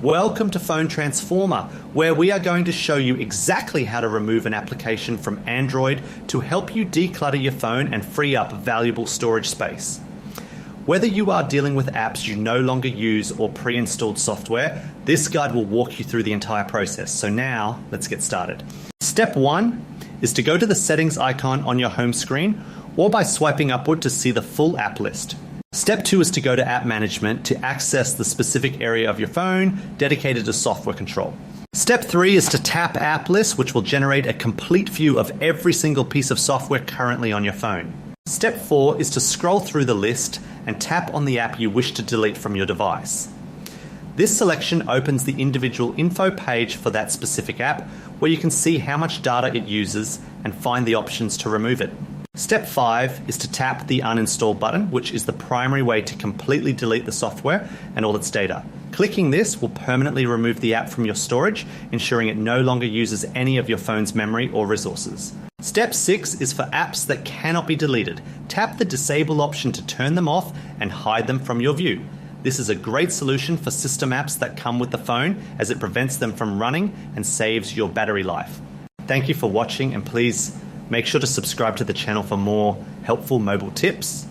Welcome to Phone Transformer, where we are going to show you exactly how to remove an application from Android to help you declutter your phone and free up valuable storage space. Whether you are dealing with apps you no longer use or pre-installed software, this guide will walk you through the entire process. So now, let's get started. Step 1 is to go to the settings icon on your home screen or by swiping upward to see the full app list. Step 2 is to go to App Management to access the specific area of your phone dedicated to software control. Step 3 is to tap App List, which will generate a complete view of every single piece of software currently on your phone. Step 4 is to scroll through the list and tap on the app you wish to delete from your device. This selection opens the individual info page for that specific app, where you can see how much data it uses and find the options to remove it. Step 5 is to tap the Uninstall button, which is the primary way to completely delete the software and all its data. Clicking this will permanently remove the app from your storage, ensuring it no longer uses any of your phone's memory or resources. Step 6 is for apps that cannot be deleted. Tap the Disable option to turn them off and hide them from your view. This is a great solution for system apps that come with the phone, as it prevents them from running and saves your battery life. Thank you for watching, and please make sure to subscribe to the channel for more helpful mobile tips.